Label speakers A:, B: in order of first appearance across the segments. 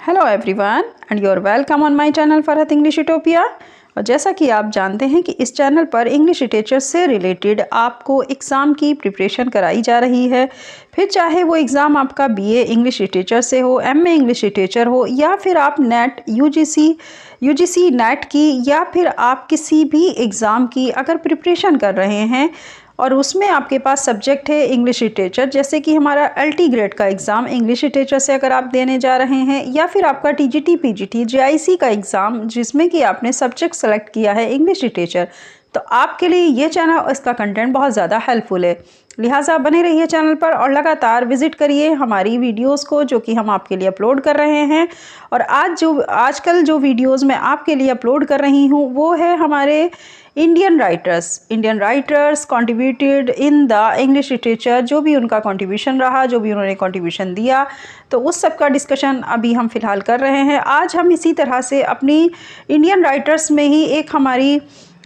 A: Hello everyone and you are welcome on my channel Farhat English utopia. और जैसा कि आप जानते हैं कि इस चैनल पर इंग्लिश लिटरेचर से रिलेटेड आपको एग्ज़ाम की प्रिपरेशन कराई जा रही है। फिर चाहे वो एग्ज़ाम आपका बीए इंग्लिश लिटरेचर से हो, एमए इंग्लिश लिटरेचर हो, या फिर आप नेट यूजीसी नेट की, या फिर आप किसी भी एग्ज़ाम की अगर प्रिपरेशन कर रहे हैं और उसमें आपके पास सब्जेक्ट है इंग्लिश लिटरेचर, जैसे कि हमारा एलटी ग्रेड का एग्ज़ाम इंग्लिश लिटरेचर से अगर आप देने जा रहे हैं, या फिर आपका टीजीटी पीजीटी जेआईसी का एग्ज़ाम जिसमें कि आपने सब्जेक्ट सेलेक्ट किया है इंग्लिश लिटरेचर, तो आपके लिए ये चैनल और इसका कंटेंट बहुत ज़्यादा हेल्पफुल है। लिहाजा बने रहिए चैनल पर और लगातार विजिट करिए हमारी वीडियोस को जो कि हम आपके लिए अपलोड कर रहे हैं। और आजकल जो वीडियोस मैं आपके लिए अपलोड कर रही हूँ वो है हमारे Indian writers contributed in the English literature, जो भी उनका कंट्रीब्यूशन रहा, जो भी उन्होंने कंट्रीब्यूशन दिया, तो उस सब का डिस्कशन अभी हम फ़िलहाल कर रहे हैं। आज हम इसी तरह से अपनी इंडियन राइटर्स में ही एक हमारी,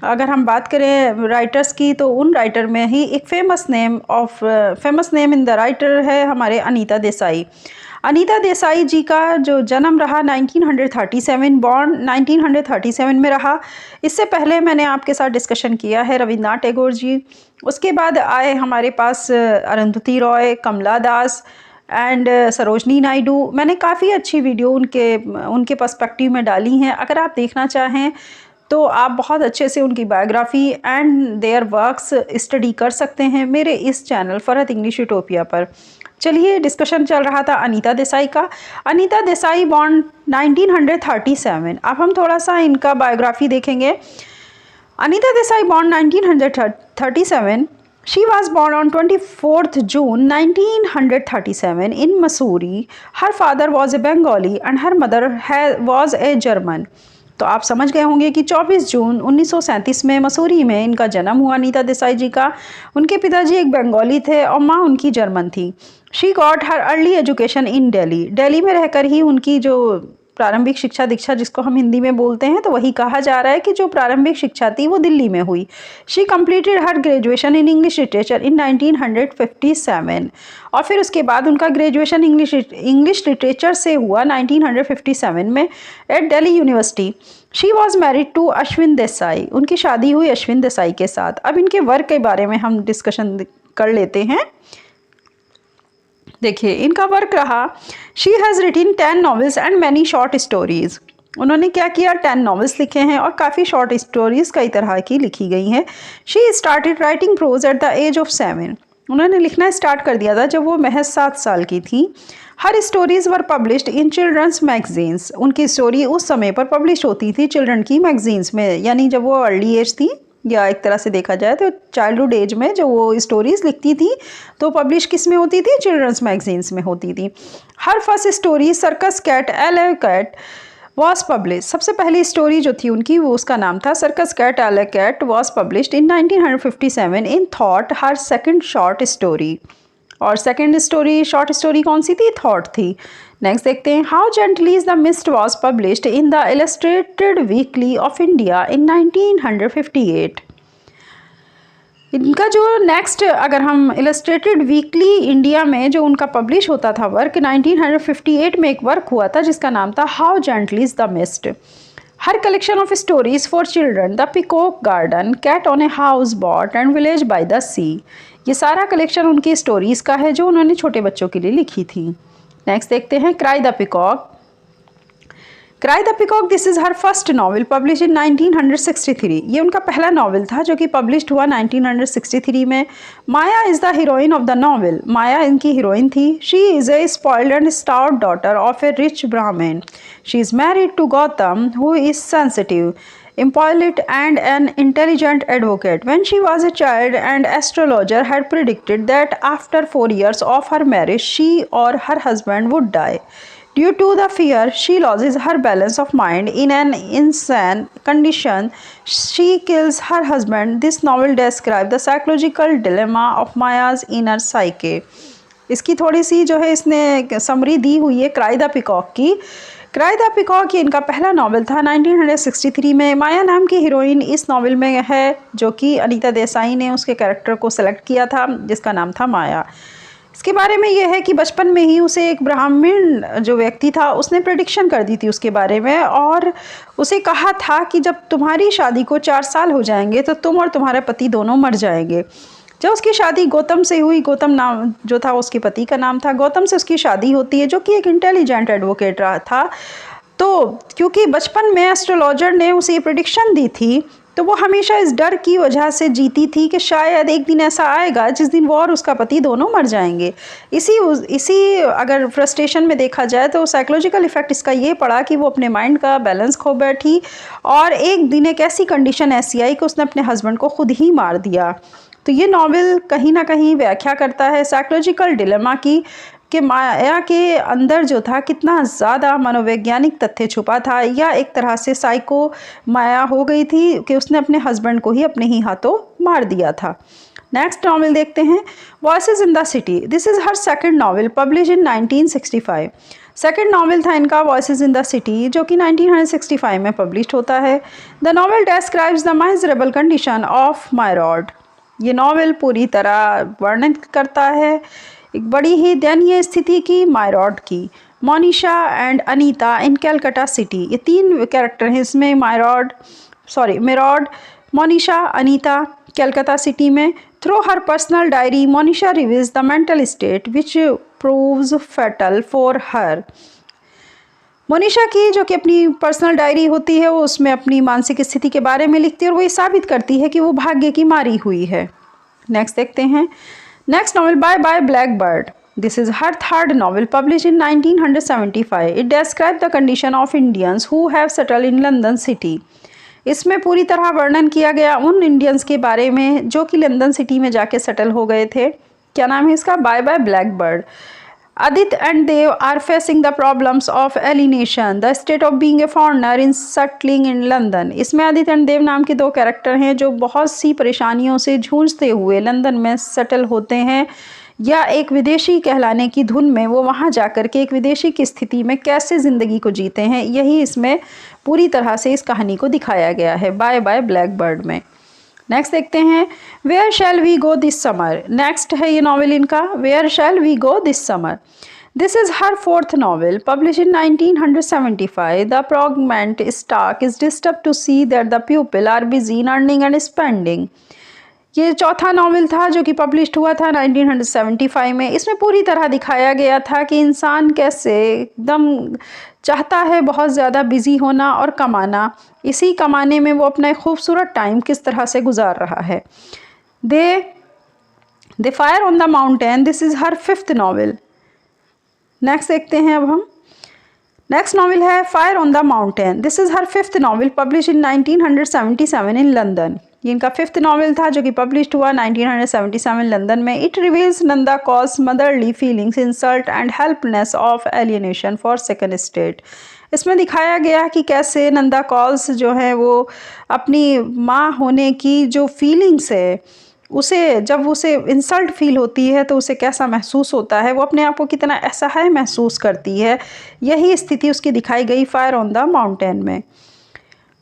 A: अगर हम बात करें राइटर्स की, तो उन राइटर में ही एक famous name in the writer है हमारे अनीता देसाई। अनीता देसाई जी का जो जन्म रहा 1937, बॉर्न 1937 में रहा। इससे पहले मैंने आपके साथ डिस्कशन किया है रविन्द्रनाथ टैगोर जी। उसके बाद आए हमारे पास अरुंधति रॉय, कमला दास एंड सरोजनी नायडू। मैंने काफ़ी अच्छी वीडियो उनके पर्सपेक्टिव में डाली हैं। अगर आप देखना चाहें तो आप बहुत अच्छे से उनकी biography and there works study कर सकते हैं मेरे इस चैनल फरहत इंग्लिश यूटोपिया पर। चलिए, डिस्कशन चल रहा था अनीता देसाई का। अनीता देसाई बॉर्न 1937। अब हम थोड़ा सा इनका बायोग्राफी देखेंगे। Anita Desai born 1937। She was born on 24th June 1937 in Missouri. Her father was a Bengali and her mother was a German. तो आप समझ गए होंगे कि 24 जून 1937 में मसूरी में इनका जन्म हुआ अनीता देसाई जी का। उनके पिताजी एक बंगाली थे और माँ उनकी जर्मन थी। She got her early education in Delhi में रहकर ही उनकी जो प्रारंभिक शिक्षा दीक्षा, जिसको हम हिंदी में बोलते हैं, तो वही कहा जा रहा है कि जो प्रारंभिक शिक्षा थी वो दिल्ली में हुई। She completed her graduation in English literature in 1957 और फिर उसके बाद उनका ग्रेजुएशन इंग्लिश लिटरेचर से हुआ 1957 में at Delhi university. She was married to Ashwin Desai. उनकी शादी हुई अश्विन देसाई के साथ। अब इनके वर्क के बारे में हम डिस्कशन कर लेते हैं। देखिए, इनका वर्क रहा, she has written 10 novels and many short stories. उन्होंने क्या किया, 10 नॉवेल्स लिखे हैं और काफ़ी शॉर्ट स्टोरीज़ कई तरह की लिखी गई हैं। She started writing prose at the age of 7। उन्होंने लिखना स्टार्ट कर दिया था जब वो महज 7 साल की थी। Her stories were published in children's magazines. उनकी स्टोरी उस समय पर पब्लिश होती थी चिल्ड्रन की मैगजीन्स में, यानी जब वो अर्ली एज थी, या एक तरह से देखा जाए तो चाइल्डहुड एज में जो वो स्टोरीज़ लिखती थी तो पब्लिश किस में होती थी, चिल्ड्रंस मैगजीन्स में होती थी। हर first story circus cat alley cat was publish. सबसे पहली स्टोरी जो थी उनकी वो उसका नाम था circus cat alley cat was published in 1957 in thought. Her second short story, और सेकेंड स्टोरी शॉर्ट स्टोरी कौन सी थी, थॉट थी। नेक्स्ट देखते हैं, how gently is the mist was published in the illustrated weekly of India in 1958। इनका जो next, अगर हम इलस्ट्रेटेड वीकली इंडिया में जो उनका पब्लिश होता था वर्क, 1958 में एक वर्क हुआ था जिसका नाम था how gently is the mist. Her collection of stories for children, the peacock garden, cat on a house boat and village by the sea. ये सारा कलेक्शन उनकी स्टोरीज़ का है जो उन्होंने छोटे बच्चों के लिए लिखी थी। नेक्स्ट देखते हैं, cry the peacock. Cry the peacock, this is her first novel publish इन 1963। ये उनका पहला नॉवल था जो कि पब्लिश्ड हुआ 1963 में। Maya is the heroine of the novel. Maya इनकी हीरोइन थी। She is a spoiled and starved daughter of a rich Brahmin. She is married to Gautam who is sensitive, impolite and an intelligent advocate. When she was a child, an astrologer had predicted that after 4 years of her marriage, she or her husband would die. Due to the fear, she loses her balance of mind. In an insane condition, she kills her husband. This novel describes the psychological dilemma of Maya's inner psyche. इसकी थोड़ी सी जो है इसने summary दी हुई है cry the peacock की। Cry the peacock ये इनका पहला नावल था 1963 में। माया नाम की हीरोइन इस नावल में है जो कि अनीता देसाई ने उसके कैरेक्टर को सेलेक्ट किया था जिसका नाम था माया। इसके बारे में ये है कि बचपन में ही उसे एक ब्राह्मण जो व्यक्ति था उसने प्रेडिक्शन कर दी थी उसके बारे में, और उसे कहा था कि जब तुम्हारी शादी को 4 साल हो जाएंगे तो तुम और तुम्हारे पति दोनों मर जाएंगे। जब उसकी शादी गौतम से हुई, गौतम नाम जो था उसके पति का नाम था, गौतम से उसकी शादी होती है जो कि एक इंटेलिजेंट एडवोकेट रहा था। तो क्योंकि बचपन में एस्ट्रोलॉजर ने उसे ये प्रेडिक्शन दी थी, तो वो हमेशा इस डर की वजह से जीती थी कि शायद एक दिन ऐसा आएगा जिस दिन वो और उसका पति दोनों मर जाएंगे। इसी अगर फ्रस्ट्रेशन में देखा जाए तो साइकोलॉजिकल इफ़ेक्ट इसका ये पड़ा कि वो अपने माइंड का बैलेंस खो बैठी, और एक दिन एक ऐसी कंडीशन ऐसी आई कि उसने अपने हस्बैंड को खुद ही मार दिया। तो ये नॉवेल कहीं ना कहीं व्याख्या करता है साइकोलॉजिकल डिलेमा की, कि माया के अंदर जो था कितना ज़्यादा मनोवैज्ञानिक तथ्य छुपा था, या एक तरह से साइको माया हो गई थी कि उसने अपने हस्बैंड को ही अपने ही हाथों मार दिया था। नेक्स्ट नॉवेल देखते हैं, voices in the city. This is her second novel publish in 1965। Second novel था इनका वॉइसेस इन द सिटी, जो कि 1965 में पब्लिश होता है। The novel describes the miserable condition of मायरॉड। ये नॉवेल पूरी तरह वर्णन करता है एक बड़ी ही दयनीय स्थिति की मायरॉड की। Monisha and Anita in Calcutta city, ये 3 कैरेक्टर हैं इसमें, मेरॉड, मोनिशा, अनीता, कैलकाता सिटी में। Through her personal diary Monisha reveals the mental state which proves fatal for her. Monisha की जो कि अपनी पर्सनल डायरी होती है वो उसमें अपनी मानसिक स्थिति के बारे में लिखती है, और वो ये साबित करती है कि वो भाग्य की मारी हुई है। नेक्स्ट देखते हैं, next novel bye bye black bird. This is her third novel publish in 1975। It describe the condition of Indians who have settle in London city. इसमें पूरी तरह वर्णन किया गया उन इंडियंस के बारे में जो कि लंदन सिटी में जाके सेटल हो गए थे। क्या नाम है इसका? Bye bye black bird. Adit and Dev are facing the problems of alienation, the state of being a foreigner in settling in London। इसमें आदित्य एंड देव नाम के 2 कैरेक्टर हैं जो बहुत सी परेशानियों से जूझते हुए लंदन में सेटल होते हैं, या एक विदेशी कहलाने की धुन में वो वहाँ जाकर के एक विदेशी की स्थिति में कैसे ज़िंदगी को जीते हैं। यही इसमें पूरी तरह से इस कहानी को दिखाया गया है बाय बाय ब्लैक बर्ड में। नेक्स्ट देखते हैं, where shall we go this summer. Next है ये नॉवेल इनका, where shall we go this summer. This is her 4th novel publish in 1975। The protagonist is disturb to see that the people are busy in earning and spending. ये 4था novel था जो कि publish हुआ था 1975 में। इसमें पूरी तरह दिखाया गया था कि इंसान कैसे एकदम चाहता है बहुत ज़्यादा बिजी होना और कमाना, इसी कमाने में वो अपना एक खूबसूरत टाइम किस तरह से गुजार रहा है। They fire on the mountain. This is her 5th novel. Next देखते हैं अब हम, नेक्स्ट नॉवेल है fire on the mountain. This is her 5th novel publish in 1977 in London. ये इनका 5th नॉवेल था जो कि पब्लिश हुआ 1977 लंदन में। It reveals Nanda cause motherly feelings, insult and helpless of alienation for second state. इसमें दिखाया गया कि कैसे नंदा कॉल्स जो है वो अपनी माँ होने की जो फीलिंग्स है उसे, जब उसे इंसल्ट फील होती है तो उसे कैसा महसूस होता है, वो अपने आप को कितना असहाय महसूस करती है। यही स्थिति उसकी दिखाई गई फायर ऑन द माउंटेन में।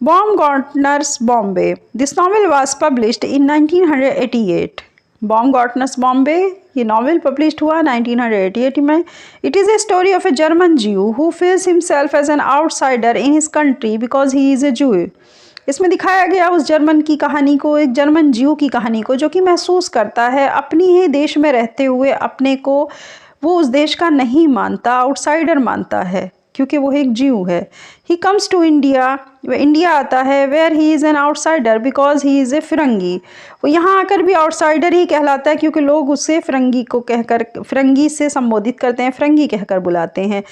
A: Baumgartner's Bombay. This novel was published in 1988. Baumgartner's Bombay, ये नॉवेल पब्लिश हुआ 1988 में। It is a story of a German Jew who feels himself as an outsider in his country because he is a Jew. इसमें दिखाया गया उस German की कहानी को, एक जर्मन जीव की कहानी को जो कि महसूस करता है अपनी ही देश में रहते हुए अपने को वो उस देश का नहीं मानता, आउटसाइडर मानता है क्योंकि वो एक जीव है। ही कम्स टू इंडिया, वह इंडिया आता है, where he is an outsider because he is a firangi. वो यहाँ आकर भी आउटसाइडर ही कहलाता है क्योंकि लोग उसे फिरंगी को कहकर, फिरंगी से संबोधित करते हैं, फिरंगी कहकर बुलाते हैं।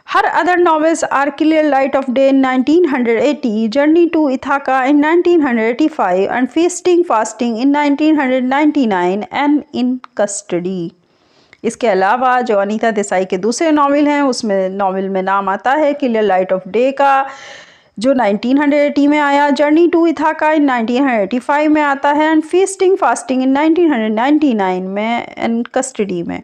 A: Her other novels are clear light of day in 1980, journey to Ithaca in 1985 and feasting fasting in 1999 and in custody. इसके अलावा जो अनीता देसाई के दूसरे नॉवेल हैं उसमें नॉवेल में नाम आता है क्लियर लाइट ऑफ डे का जो 1980 में आया, जर्नी टू इथाका इन 1985 में आता है एंड फीस्टिंग फास्टिंग इन 1999 में एंड कस्टडी में।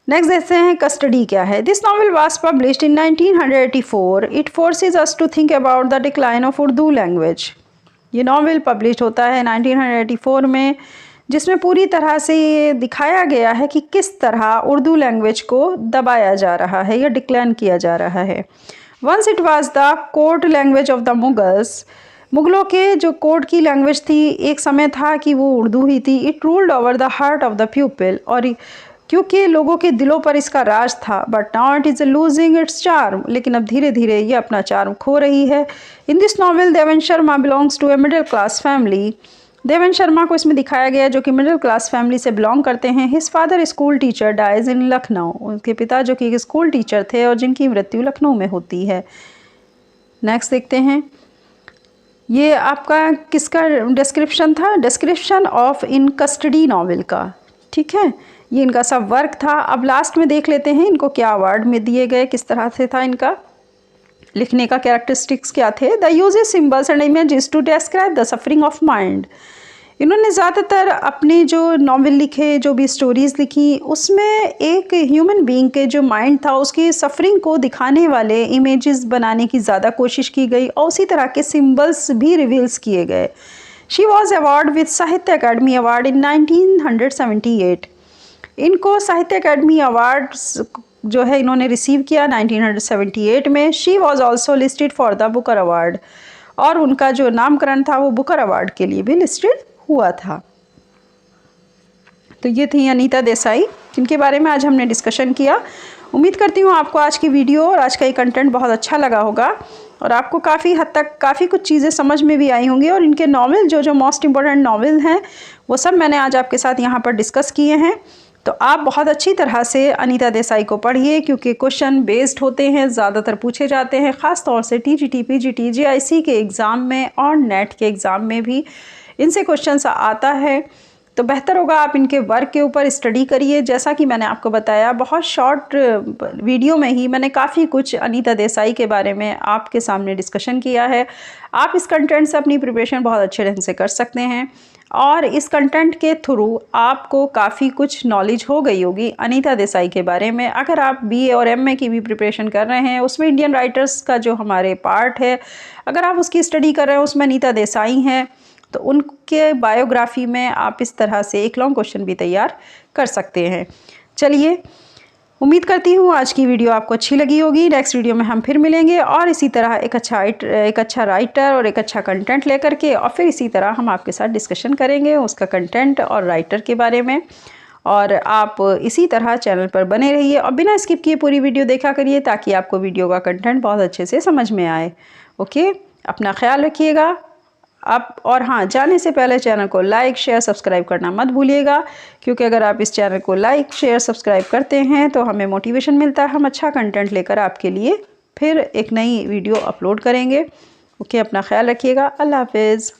A: नेक्स्ट देखते हैं कस्टडी क्या है। This novel was published in 1984। It forces us to think about the decline of Urdu language. ये नॉवेल पब्लिश होता है 1984 में। जिसमें पूरी तरह से ये दिखाया गया है कि किस तरह उर्दू लैंग्वेज को दबाया जा रहा है या डिक्लाइन किया जा रहा है। Once it was the court language of the Mughals, मुग़लों के जो कोर्ट की लैंग्वेज थी, एक समय था कि वो उर्दू ही थी। It ruled over the heart of the people, और क्योंकि लोगों के दिलों पर इसका राज था। But now it is losing its charm, लेकिन अब धीरे धीरे ये अपना चार्म खो रही है। In this novel Devendra Sharma belongs to a middle class family. Devendra Sharma को इसमें दिखाया गया जो कि मिडिल क्लास फैमिली से बिलोंग करते हैं। His father school teacher dies in Lucknow, उनके पिता जो कि एक स्कूल टीचर थे और जिनकी मृत्यु लखनऊ में होती है। नेक्स्ट देखते हैं, ये आपका किसका डिस्क्रिप्शन था, description of in custody novel का, ठीक है, ये इनका सब वर्क था। अब लास्ट में देख लेते हैं इनको क्या अवार्ड में दिए गए, किस तरह से था इनका लिखने का, कैरेक्टरिस्टिक्स क्या थे। The uses symbols and images to describe the suffering of mind. इन्होंने ज़्यादातर अपने जो नॉवल लिखे, जो भी स्टोरीज़ लिखी, उसमें एक ह्यूमन बीइंग के जो माइंड था उसकी सफरिंग को दिखाने वाले इमेजेस बनाने की ज़्यादा कोशिश की गई और उसी तरह के सिंबल्स भी रिवील्स किए गए। शी वॉज अवार्ड विद साहित्य अकादमी अवार्ड इन 1978। इनको साहित्य अकादमी अवार्ड्स जो है इन्होंने रिसीव किया 1978 में। She was also listed for the Booker award, और उनका जो नामकरण था वो बुकर अवार्ड के लिए भी लिस्टेड हुआ था। तो ये थी अनीता देसाई, जिनके बारे में आज हमने डिस्कशन किया। उम्मीद करती हूँ आपको आज की वीडियो और आज का ये कंटेंट बहुत अच्छा लगा होगा और आपको काफ़ी हद तक काफ़ी कुछ चीज़ें समझ में भी आई होंगी। और इनके नॉवल जो मोस्ट इम्पोर्टेंट नॉवल हैं वो सब मैंने आज आपके साथ यहाँ पर डिस्कस किए हैं। तो आप बहुत अच्छी तरह से अनीता देसाई को पढ़िए, क्योंकि क्वेश्चन बेस्ड होते हैं, ज़्यादातर पूछे जाते हैं, ख़ास तौर से टीजीटी, पीजीटी, जीआईसी के एग्ज़ाम में और नेट के एग्ज़ाम में भी इनसे क्वेश्चन आता है। तो बेहतर होगा आप इनके वर्क के ऊपर स्टडी करिए। जैसा कि मैंने आपको बताया, बहुत शॉर्ट वीडियो में ही मैंने काफ़ी कुछ अनीता देसाई के बारे में आपके सामने डिस्कशन किया है। आप इस कंटेंट से अपनी प्रिपरेशन बहुत अच्छे ढंग से कर सकते हैं और इस कंटेंट के थ्रू आपको काफ़ी कुछ नॉलेज हो गई होगी अनीता देसाई के बारे में। अगर आप बीए और एमए की भी प्रिपरेशन कर रहे हैं, उसमें इंडियन राइटर्स का जो हमारे पार्ट है, अगर आप उसकी स्टडी कर रहे हैं, उसमें अनीता देसाई हैं, तो उनके बायोग्राफी में आप इस तरह से एक लॉन्ग क्वेश्चन भी तैयार कर सकते हैं। चलिए, उम्मीद करती हूँ आज की वीडियो आपको अच्छी लगी होगी। नेक्स्ट वीडियो में हम फिर मिलेंगे और इसी तरह एक अच्छा राइटर और एक अच्छा कंटेंट लेकर के, और फिर इसी तरह हम आपके साथ डिस्कशन करेंगे उसका कंटेंट और राइटर के बारे में। और आप इसी तरह चैनल पर बने रहिए और बिना स्किप किए पूरी वीडियो देखा करिए, ताकि आपको वीडियो का कंटेंट बहुत अच्छे से समझ में आए। ओके, अपना ख्याल रखिएगा आप। और हाँ, जाने से पहले चैनल को लाइक, शेयर, सब्सक्राइब करना मत भूलिएगा, क्योंकि अगर आप इस चैनल को लाइक, शेयर, सब्सक्राइब करते हैं तो हमें मोटिवेशन मिलता है, हम अच्छा कंटेंट लेकर आपके लिए फिर एक नई वीडियो अपलोड करेंगे। ओके, अपना ख्याल रखिएगा। अल्लाह हाफिज़।